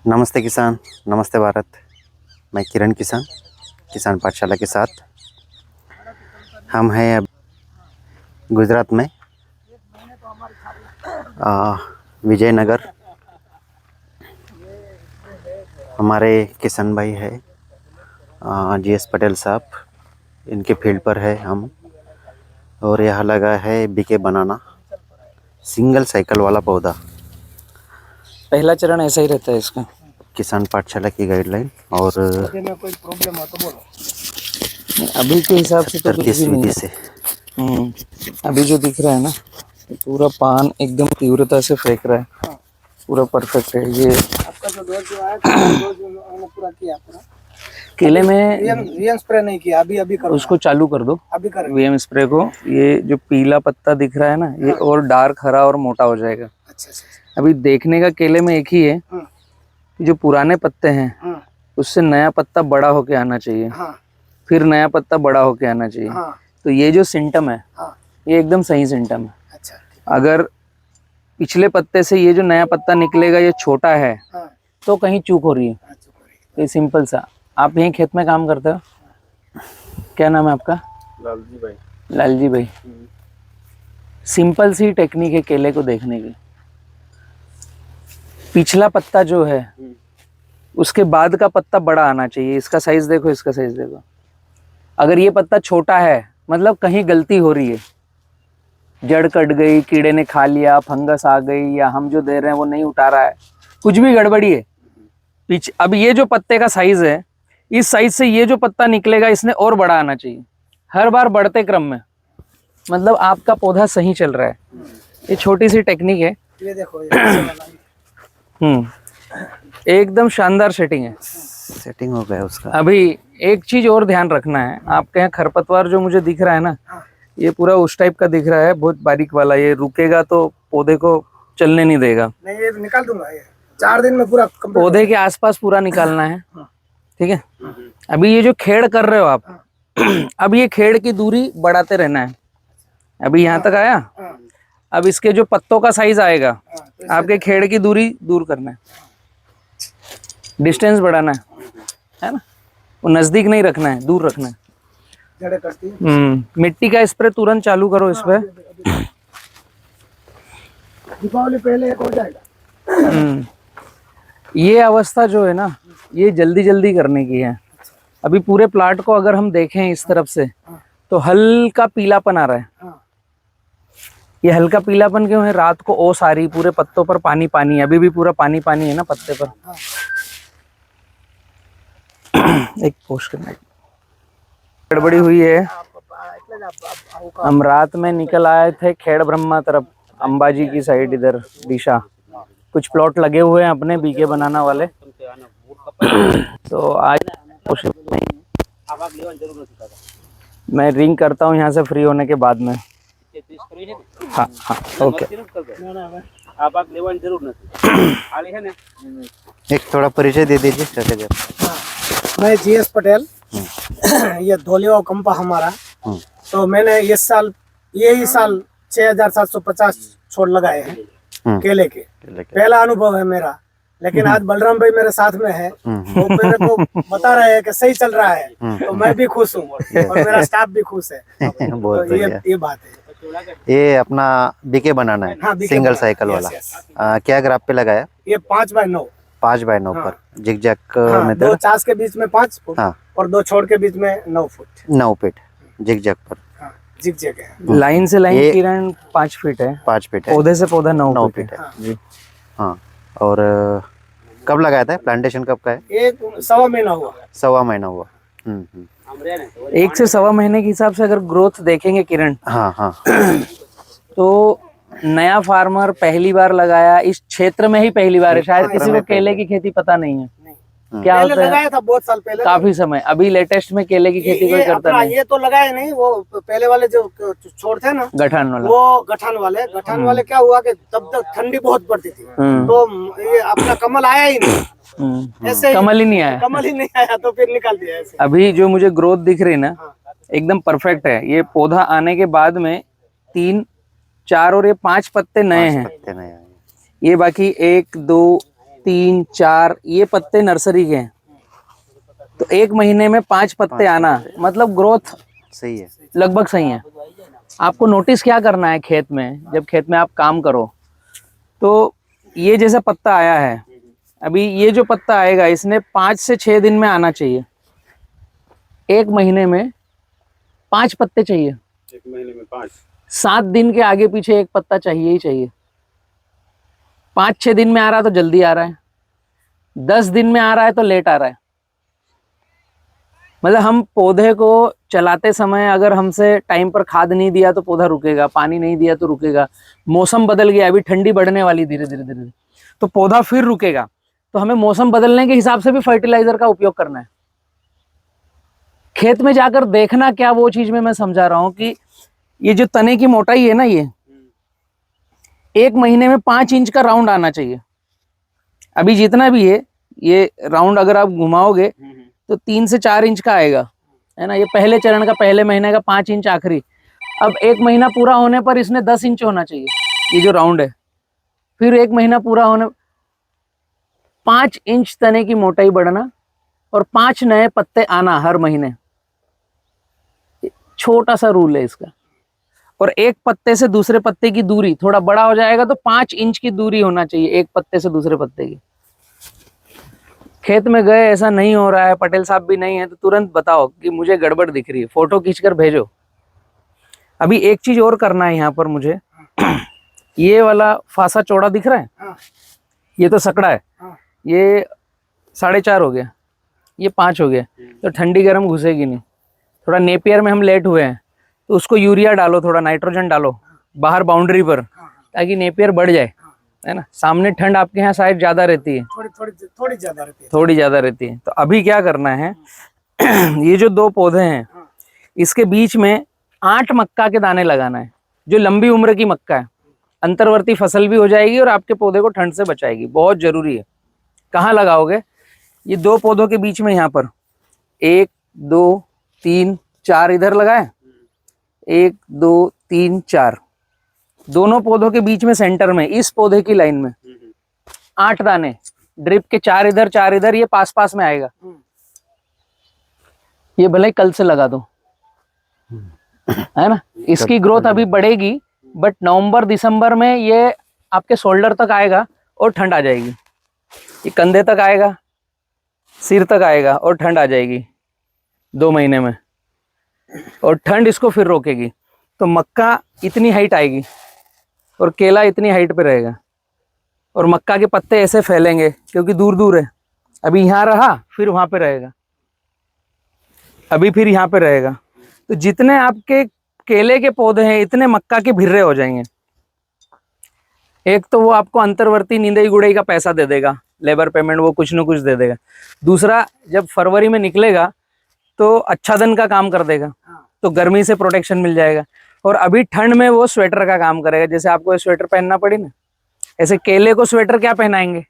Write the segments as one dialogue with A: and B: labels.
A: नमस्ते किसान, नमस्ते भारत। मैं किरण किसान, किसान पाठशाला के साथ। हम हैं अब गुजरात में विजयनगर। हमारे किसान भाई है GS पटेल साहब, इनके फील्ड पर है हम। और यहाँ लगा है बीके बनाना, सिंगल साइकिल वाला पौधा।
B: पहला चरण ऐसा ही रहता है इसका।
A: किसान पाठशाला की गाइडलाइन और
C: कोई प्रॉब्लम हो तो बोलो।
B: अभी के हिसाब से तो कुछ भी नहीं
A: विधि
B: है।
A: से
B: अभी जो दिख रहा है ना, पूरा पान एकदम तीव्रता से फेंक रहा है, पूरा परफेक्ट है। ये
C: आपका जो डोज जो आया डोज मैंने पूरा किया पूरा।
B: केले में
C: वीएम स्प्रे नहीं किया, अभी करो।
B: उसको चालू कर दो,
C: अभी कर
B: वीएम स्प्रे को। ये जो पीला पत्ता दिख रहा है ना, ये और डार्क हरा और मोटा हो जाएगा।
C: अच्छा।
B: अभी देखने का केले में एक ही है कि जो पुराने पत्ते हैं उससे नया पत्ता बड़ा होके आना चाहिए, फिर नया पत्ता बड़ा होके आना चाहिए। तो ये जो सिम्टम है ये एकदम सही सिम्टम है।
C: अच्छा,
B: अगर पिछले पत्ते से ये जो नया पत्ता निकलेगा ये छोटा है तो कहीं चूक हो रही है। ये सिंपल सा। आप यहीं खेत में काम करते हो? क्या नाम है आपका?
D: लालजी भाई।
B: लालजी भाई। सिंपल सी टेक्निक है केले को देखने की। पिछला पत्ता जो है उसके बाद का पत्ता बड़ा आना चाहिए। इसका साइज देखो, इसका साइज देखो। अगर ये पत्ता छोटा है मतलब कहीं गलती हो रही है, जड़ कट गई, कीड़े ने खा लिया, फंगस आ गई, या हम जो दे रहे हैं वो नहीं उठा रहा है, कुछ भी गड़बड़ी है। अब ये जो पत्ते का साइज है, इस साइज से ये जो पत्ता निकलेगा इसने और बड़ा आना चाहिए, हर बार बढ़ते क्रम में। मतलब आपका पौधा सही चल रहा है। ये छोटी सी टेक्निक है।
C: ये देखो ये
B: एकदम शानदार सेटिंग है।
A: सेटिंग हो गया उसका।
B: अभी एक चीज और ध्यान रखना है, आपके यहाँ खरपतवार जो मुझे दिख रहा है ना, ये पूरा उस टाइप का दिख रहा है, बहुत बारीक वाला। ये रुकेगा तो पौधे को चलने नहीं देगा।
C: नहीं, ये निकाल दूंगा। ये 4 दिन में पूरा
B: पौधे के आसपास पूरा निकालना है, ठीक है। अभी ये जो खेड़ कर रहे हो आप, अब ये खेड़ की दूरी बढ़ाते रहना है। अभी यहाँ तक आया, अब इसके जो पत्तों का साइज आएगा, आपके खेड़ की दूरी दूर करना है, डिस्टेंस बढ़ाना है ना। वो नजदीक नहीं रखना है, दूर रखना है।
C: जड़ें कटती है।
B: मिट्टी का स्प्रे तुरंत चालू करो इस पे।
C: दीपावली पहले एक हो जाएगा।
B: ये अवस्था जो है ना, ये जल्दी जल्दी करने की है। अभी पूरे प्लाट को अगर हम देखें इस तरफ से तो हल्का पीलापन आ रहा है। ये हल्का पीलापन क्यों है? रात को ओस आ रही, पूरे पत्तों पर पानी पानी है। अभी भी पूरा पानी पानी है ना पत्ते पर। एक पोस्ट करना, गड़बड़ी हुई है। हम रात में निकल आए थे खेड़ ब्रह्मा तरफ, अंबाजी की साइड, इधर दिशा। कुछ प्लॉट लगे हुए हैं अपने बीके बनाना वाले। तो आज मैं रिंग करता हूँ यहाँ से फ्री होने के बाद में। हाँ ओके।
A: एक थोड़ा परिचय दे दीजिए।
C: मैं GS पटेल। ये धोलिया कंपा हमारा। तो मैंने यही साल 6750 छोड़ लगाए हैं केले के। पहला अनुभव है मेरा, लेकिन आज बलराम भाई मेरे साथ में है, वो मेरे को बता रहे हैं कि सही चल रहा है। तो मैं भी खुश हूँ और मेरा स्टाफ भी खुश है।
A: बहुत
C: तो
A: बढ़िया।
C: ये बात है।
A: ये अपना बीके बनाना है।
C: हाँ, बीके
A: सिंगल
C: बनाना।
A: साइकिल वाला। क्या ग्राफ पे लगाया?
C: ये 5x9।
A: 5x9 पर जिगजैग में
C: 2 चास के बीच में 5 फुट और 2 छोड़ के बीच में 9 फुट।
A: 9 फीट जिगजैग पर।
C: जिगजैग है।
B: लाइन से लाइन किरण 5 फीट है,
A: 5 फीट है।
B: पौधे से पौधा 9 फीट
A: है जी। हाँ, और कब लगाया था? प्लांटेशन कब का है?
C: एक 1.25 महीना हुआ।
A: 1.25 महीना हुआ।
B: 1 से 1.25 महीने के हिसाब से अगर ग्रोथ देखेंगे किरण,
A: हाँ
B: तो नया फार्मर पहली बार लगाया, इस क्षेत्र में ही पहली बार है। शायद किसी को केले की खेती पता नहीं है। क्या
C: पहले
B: होता है?
C: लगाया था बहुत साल पहले,
B: काफी समय। अभी लेटेस्ट में केले की खेती कोई करता नहीं।
C: ये तो लगाया नहीं, वो पहले वाले जो छोड़ थे ना,
B: गठान वाला,
C: वो गठान वाले क्या हुआ कि तब तक ठंडी बहुत पड़ती थी, तो ये अपना कमल आया ही नहीं। ऐसे
B: कमल ही नहीं आया।
C: कमल ही नहीं आया, तो फिर निकाल दिया ऐसे।
B: अभी जो मुझे ग्रोथ दिख रही ना, एकदम परफेक्ट है। ये पौधा आने के बाद में 3, 4 और ये 5 पत्ते नए हैं। ये बाकी 1 2 3 4 ये पत्ते नर्सरी के हैं। तो 1 महीने में 5 पत्ते आना मतलब ग्रोथ
A: सही है।
B: लगभग सही है। आपको नोटिस क्या करना है खेत में, जब खेत में आप काम करो तो ये जैसा पत्ता आया है, अभी ये जो पत्ता आएगा इसने 5 से 6 दिन में आना चाहिए। 1 महीने में 5 पत्ते चाहिए।
D: 1 महीने में 5।
B: 7 दिन के आगे पीछे एक पत्ता चाहिए ही चाहिए। 5-6 दिन में आ रहा है तो जल्दी आ रहा है, 10 दिन में आ रहा है तो लेट आ रहा है। मतलब हम पौधे को चलाते समय अगर हमसे टाइम पर खाद नहीं दिया तो पौधा रुकेगा, पानी नहीं दिया तो रुकेगा। मौसम बदल गया, अभी ठंडी बढ़ने वाली धीरे धीरे धीरे, तो पौधा फिर रुकेगा। तो हमें मौसम बदलने के हिसाब से भी फर्टिलाइजर का उपयोग करना है। खेत में जाकर देखना क्या, वो चीज में मैं समझा रहा हूँ कि ये जो तने की मोटाई है ना, ये 1 महीने में 5 इंच का राउंड आना चाहिए। अभी जितना भी है ये राउंड अगर आप घुमाओगे तो 3 से 4 इंच का आएगा, है ना। ये पहले चरण का, पहले महीने का 5 इंच आखिरी। अब 1 महीना पूरा होने पर इसने 10 इंच होना चाहिए, ये जो राउंड है। फिर 1 महीना पूरा होने 5 इंच तने की मोटाई बढ़ना और 5 नए पत्ते आना हर महीने। छोटा सा रूल है इसका। और एक पत्ते से दूसरे पत्ते की दूरी थोड़ा बड़ा हो जाएगा तो 5 इंच की दूरी होना चाहिए एक पत्ते से दूसरे पत्ते की। खेत में गए ऐसा नहीं हो रहा है, पटेल साहब भी नहीं है, तो तुरंत बताओ कि मुझे गड़बड़ दिख रही है, फोटो खींचकर भेजो। अभी एक चीज और करना है यहाँ पर मुझे। ये वाला फासा चौड़ा दिख रहा है, ये तो सकड़ा है, ये 4.5 हो गया, ये 5 हो गया, तो ठंडी गर्म घुसेगी नहीं। थोड़ा नेपियर में हम लेट हुए हैं तो उसको यूरिया डालो, थोड़ा नाइट्रोजन डालो बाहर बाउंड्री पर, ताकि नेपियर बढ़ जाए, है ना। सामने ठंड आपके यहाँ शायद ज्यादा रहती है,
C: थोड़ी ज्यादा रहती है।
B: थोड़ी ज्यादा रहती है। तो अभी क्या करना है, ये जो 2 पौधे हैं इसके बीच में 8 मक्का के दाने लगाना है, जो लंबी उम्र की मक्का है। अंतर्वर्ती फसल भी हो जाएगी और आपके पौधे को ठंड से बचाएगी, बहुत जरूरी है। कहाँ लगाओगे, ये 2 पौधों के बीच में, यहाँ पर 1 2 3 4 इधर लगाए, 1 2 3 4, दोनों पौधों के बीच में सेंटर में इस पौधे की लाइन में 8 दाने, ड्रिप के 4 इधर 4 इधर, ये पास पास में आएगा। ये भले ही कल से लगा दो, है ना। इसकी ग्रोथ अभी बढ़ेगी, बट नवंबर दिसंबर में ये आपके शोल्डर तक आएगा और ठंड आ जाएगी। ये कंधे तक आएगा, सिर तक आएगा और ठंड आ जाएगी 2 महीने में, और ठंड इसको फिर रोकेगी। तो मक्का इतनी हाइट आएगी और केला इतनी हाइट पे रहेगा, और मक्का के पत्ते ऐसे फैलेंगे क्योंकि दूर दूर है। अभी यहाँ रहा, फिर वहां पे रहेगा, अभी फिर यहाँ पे रहेगा। तो जितने आपके केले के पौधे हैं इतने मक्का के भिर्रे हो जाएंगे। एक तो वो आपको अंतर्वर्ती नींदई गुड़ई का पैसा दे देगा, लेबर पेमेंट वो कुछ न कुछ दे देगा। दूसरा, जब फरवरी में निकलेगा तो आच्छादन का काम कर देगा, तो गर्मी से प्रोटेक्शन मिल जाएगा। और अभी ठंड में वो स्वेटर का काम करेगा, जैसे आपको स्वेटर पहनना पड़ी ना, ऐसे केले को स्वेटर क्या पहनाएंगे।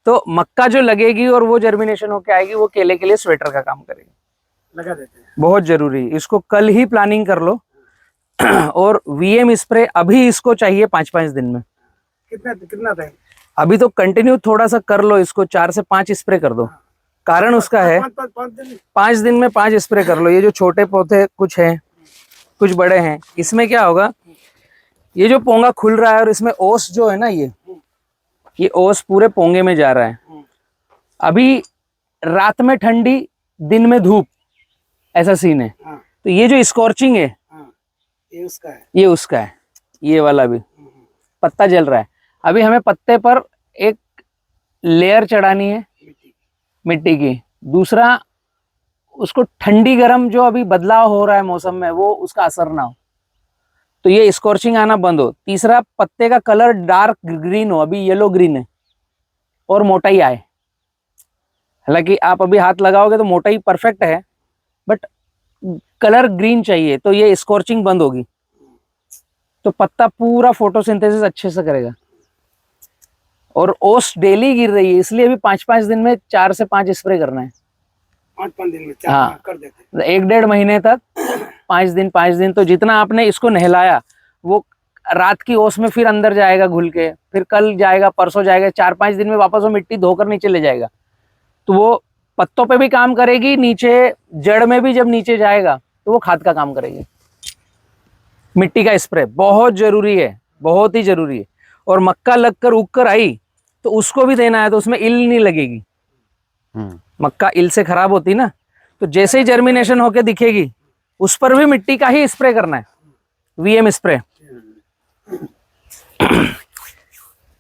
B: तो मक्का जो लगेगी और वो जर्मिनेशन होके आएगी, वो केले के लिए स्वेटर का काम करेगी।
C: लगा देते हैं,
B: बहुत जरूरी, इसको कल ही प्लानिंग कर लो। और वीएम स्प्रे अभी इसको चाहिए 5-5 दिन में।
C: कितना टाइम?
B: अभी तो कंटिन्यू थोड़ा सा कर लो, इसको 4 से 5 स्प्रे कर दो। कारण उसका है 5 दिन में 5 स्प्रे कर लो। ये जो छोटे पौधे कुछ हैं, कुछ बड़े हैं, इसमें क्या होगा, ये जो पोंगा खुल रहा है और इसमें ओस जो है ना, ये ओस पूरे पोंगे में जा रहा है। अभी रात में ठंडी, दिन में धूप, ऐसा सीन है। तो ये जो स्कॉर्चिंग है,
C: ये उसका है,
B: ये उसका है। ये वाला भी पत्ता जल रहा है। अभी हमें पत्ते पर एक लेयर चढ़ानी है मिट्टी की। दूसरा, उसको ठंडी गर्म जो अभी बदलाव हो रहा है मौसम में, वो उसका असर ना हो, तो ये स्कॉर्चिंग आना बंद हो। तीसरा, पत्ते का कलर डार्क ग्रीन हो, अभी येलो ग्रीन है, और मोटाई आए। हालांकि आप अभी हाथ लगाओगे तो मोटाई परफेक्ट है, बट कलर ग्रीन चाहिए, तो ये स्कॉर्चिंग बंद होगी, तो पत्ता पूरा फोटोसिंथेसिस अच्छे से करेगा। और ओस डेली गिर रही है, इसलिए अभी 5-5 दिन में 4 से 5 स्प्रे करना है।
C: 5-5 दिन में
B: हाँ,
C: कर देते हैं।
B: 1-1.5 महीने तक 5 दिन 5 दिन। तो जितना आपने इसको नहलाया वो रात की ओस में फिर अंदर जाएगा घुल के, फिर कल जाएगा, परसों जाएगा, 4-5 दिन में वापस वो मिट्टी धोकर नीचे ले जाएगा। तो वो पत्तों पे भी काम करेगी, नीचे जड़ में भी जब नीचे जाएगा तो वो खाद का काम करेगी। मिट्टी का स्प्रे बहुत जरूरी है, बहुत ही जरूरी है। और मक्का लगकर उग कर आई तो उसको भी देना है, तो उसमें इल नहीं लगेगी। मक्का इल से खराब होती ना, तो जैसे ही जर्मिनेशन होके दिखेगी उस पर भी मिट्टी का ही स्प्रे करना है, वीएम स्प्रे।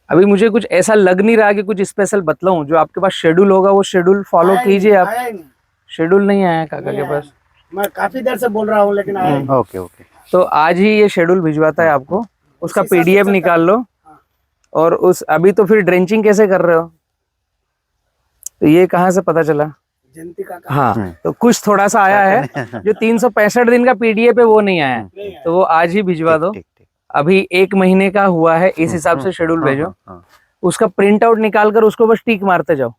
B: अभी मुझे कुछ ऐसा लग नहीं रहा कि कुछ स्पेशल बतलाऊं। जो आपके पास शेड्यूल होगा वो शेड्यूल फॉलो कीजिए आप।
C: आया ही नहीं।
B: शेड्यूल नहीं आया काका के पास।
C: मैं काफी देर से बोल रहा हूँ लेकिन आया ही नहीं।
A: Okay okay.
B: तो आज ही ये शेड्यूल भिजवाता है आपको, उसका
C: उसी हिसाब से
B: पीडीएफ
C: चलता
B: निकाल लो। और उस अभी तो फिर ड्रेंचिंग कैसे कर रहे हो, तो ये कहाँ से पता चला?
C: जयंती का
B: हाँ, तो कुछ थोड़ा सा आया है। जो 365 दिन का पीडीएफ है वो नहीं आया है, तो वो आज ही भिजवा दो।
A: ठीक ठीक।
B: अभी 1 महीने का हुआ है, इस हिसाब से शेड्यूल भेजो।
A: हाँ,
B: उसका प्रिंट आउट निकाल कर उसको बस टिक मारते जाओ,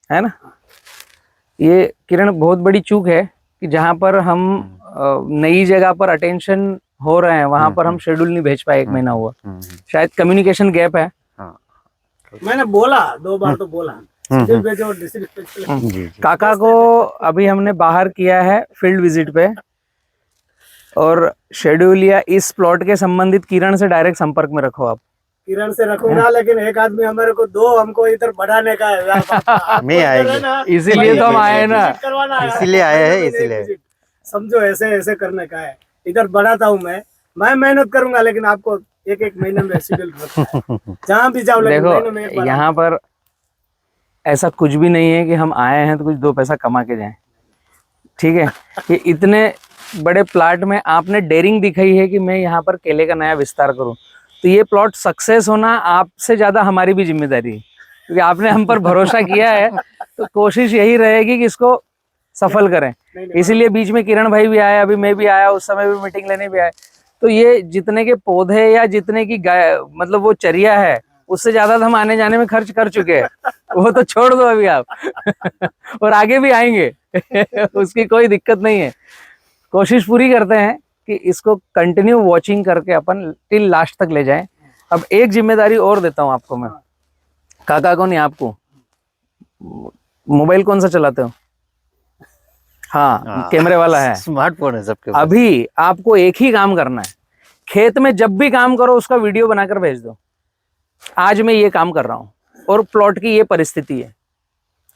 B: है ना। ये किरण बहुत बड़ी चूक है कि जहाँ पर हम नई जगह पर अटेंशन हो रहे हैं वहां पर हम शेड्यूल नहीं भेज पाए। 1 महीना हुआ, शायद कम्युनिकेशन गैप है।
A: हाँ।
C: मैंने बोला 2 बार तो बोला शेड्यूल भेजो और डिस्ट्रिक्ट पे।
A: जी जी।
B: काका को अभी हमने बाहर किया है फील्ड विजिट पे, और शेड्यूल या इस प्लॉट के संबंधित किरण से डायरेक्ट संपर्क में रखो आप।
C: किरण से रखूंगा, लेकिन एक आदमी हमारे को दो, हमको इधर बढ़ाने का है।
A: मैं आएंगे,
B: इसीलिए तो हम आए ना,
C: करवाना है।
A: इसीलिए आए हैं, इसीलिए।
C: समझो ऐसे ऐसे करने का है। इधर बढ़ाता हूँ मैं मेहनत करूंगा, लेकिन आपको 1-1 महीने में शेड्यूल जहाँ भी जाओ, लेकिन महीने में एक
B: देखो
C: बार
B: यहाँ पर ऐसा कुछ भी नहीं है कि हम आए हैं तो कुछ 2 पैसा कमा के जाएं, ठीक है। ये इतने बड़े प्लाट में आपने डेयरिंग दिखाई है कि मैं यहाँ पर केले का नया विस्तार करूं, तो ये प्लॉट सक्सेस होना आपसे ज्यादा हमारी भी जिम्मेदारी है, क्योंकि आपने हम पर भरोसा किया है। तो कोशिश यही रहेगी कि इसको सफल करें। इसीलिए बीच में किरण भाई भी आया, अभी मैं भी आया, उस समय भी मीटिंग लेने भी आया। तो ये जितने के पौधे या जितने की गाय, मतलब वो चरिया है, उससे ज्यादा तो हम आने जाने में खर्च कर चुके हैं। वो तो छोड़ दो अभी आप। और आगे भी आएंगे। उसकी कोई दिक्कत नहीं है। कोशिश पूरी करते हैं कि इसको कंटिन्यू वॉचिंग करके अपन टिल लास्ट तक ले जाएं। अब एक जिम्मेदारी और देता हूं आपको मैं, काका को नहीं आपको। मोबाइल कौन सा चलाते हो? हाँ, कैमरे वाला है,
A: स्मार्टफोन है सबके पास।
B: अभी आपको एक ही काम करना है, खेत में जब भी काम करो उसका वीडियो बनाकर भेज दो। आज मैं ये काम कर रहा हूँ और प्लॉट की ये परिस्थिति है।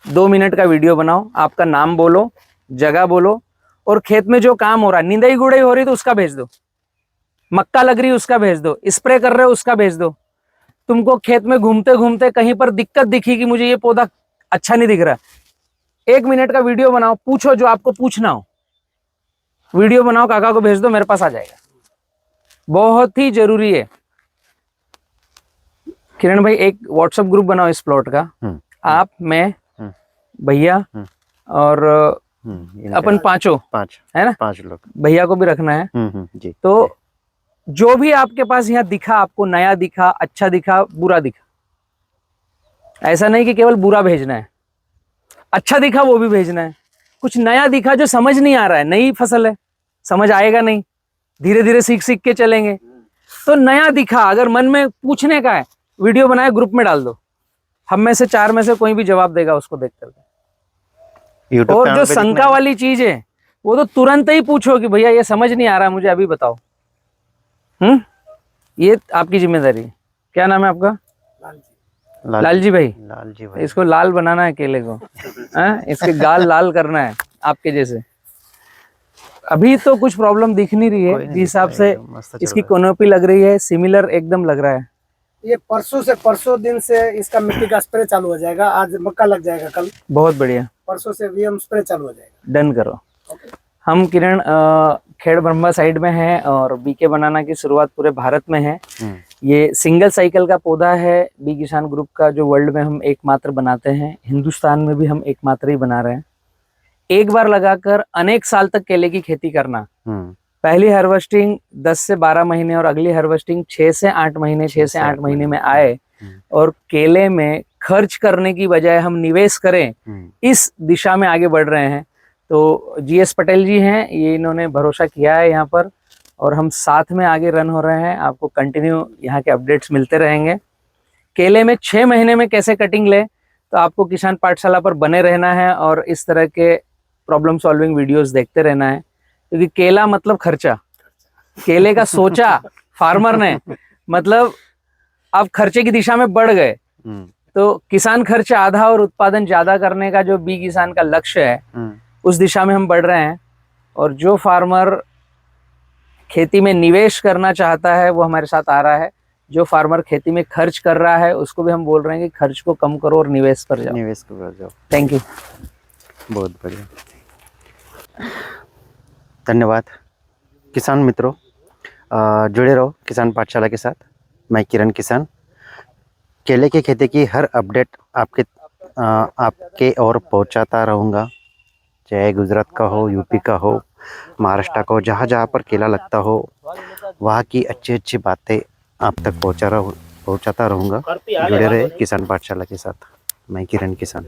B: 2 मिनट का वीडियो बनाओ, आपका नाम बोलो, जगह बोलो, और खेत में जो काम हो रहा है, निंदाई गुड़ाई हो रही तो उसका भेज दो, मक्का लग रही उसका भेज दो, स्प्रे कर रहे हो उसका भेज दो। तुमको खेत में घूमते घूमते कहीं पर दिक्कत दिखी कि मुझे ये पौधा अच्छा नहीं दिख रहा, 1 मिनट का वीडियो बनाओ, पूछो जो आपको पूछना हो, वीडियो बनाओ, काका को भेज दो, मेरे पास आ जाएगा। बहुत ही जरूरी है। किरण भाई एक व्हाट्सएप ग्रुप बनाओ इस प्लॉट का, आप, मैं, भैया और अपन पांचों,
A: 5
B: है ना,
A: 5 लोग।
B: भैया को भी रखना है।
A: जी।
B: तो जो भी आपके पास यहाँ दिखा, आपको नया दिखा, अच्छा दिखा, बुरा दिखा, ऐसा नहीं कि केवल बुरा भेजना है, अच्छा दिखा वो भी भेजना है। कुछ नया दिखा जो समझ नहीं आ रहा है, नई फसल है, समझ आएगा नहीं, धीरे धीरे सीख सीख के चलेंगे। तो नया दिखा अगर मन में पूछने का है, वीडियो बनाए ग्रुप में डाल दो, हम में से 4 में से कोई भी जवाब देगा उसको देख करके। और जो शंका वाली चीज है वो तो तुरंत ही पूछो कि भैया ये समझ नहीं आ रहा मुझे, अभी बताओ। ये आपकी जिम्मेदारी है। क्या नाम है आपका? लालजी भाई।
A: लालजी भाई।
B: इसको लाल बनाना है केले को, इसके गाल लाल करना है आपके जैसे। अभी तो कुछ प्रॉब्लम दिख नहीं रही है, जिस हिसाब से इसकी कोनोपी लग रही है, सिमिलर एकदम लग रहा है।
C: ये परसों दिन से इसका मिट्टी का स्प्रे चालू हो जाएगा। आज मक्का लग जाएगा, कल
B: बहुत बढ़िया,
C: परसों से वीएम स्प्रे चालू हो जाएगा।
B: डन करो। हम किरण खेड़ ब्रह्मा साइड में है और बीके बनाना की शुरुआत पूरे भारत में है। ये सिंगल साइकिल का पौधा है, बी किसान ग्रुप का, जो वर्ल्ड में हम एकमात्र बनाते हैं। हिंदुस्तान में भी हम एकमात्र ही बना रहे हैं। एक बार लगाकर अनेक साल तक केले की खेती करना। पहली हार्वेस्टिंग 10 से 12 महीने और अगली हार्वेस्टिंग 6 से 8 महीने में आए, और केले में खर्च करने की बजाय हम निवेश करें, इस दिशा में आगे बढ़ रहे हैं। तो जीएस पटेल जी हैं, ये इन्होंने भरोसा किया है यहाँ पर, और हम साथ में आगे रन हो रहे हैं। आपको कंटिन्यू यहाँ के अपडेट्स मिलते रहेंगे। केले में 6 महीने में कैसे कटिंग ले, तो आपको किसान पाठशाला पर बने रहना है और इस तरह के प्रॉब्लम सॉल्विंग वीडियोस देखते रहना है, क्योंकि केला मतलब खर्चा। केले का सोचा फार्मर ने, मतलब आप खर्चे की दिशा में बढ़ गए। तो किसान खर्च आधा और उत्पादन ज्यादा करने का जो बी किसान का लक्ष्य है, उस दिशा में हम बढ़ रहे हैं। और जो फार्मर खेती में निवेश करना चाहता है वो हमारे साथ आ रहा है। जो फार्मर खेती में खर्च कर रहा है उसको भी हम बोल रहे हैं कि खर्च को कम करो और निवेश पर जाओ।
A: निवेश कर जाओ।
B: Thank you.
A: बहुत बढ़िया, धन्यवाद। किसान मित्रों, जुड़े रहो किसान पाठशाला के साथ। मैं किरण किसान केले की खेती की हर अपडेट आपके ओर पहुंचाता रहूँगा, चाहे गुजरात का हो, यूपी का हो, महाराष्ट्र का हो, जहाँ जहाँ पर केला लगता हो वहाँ की अच्छी अच्छी बातें आप तक पहुंचाता रहूँगा। जुड़े रहे किसान पाठशाला के साथ। मैं किरण किसान।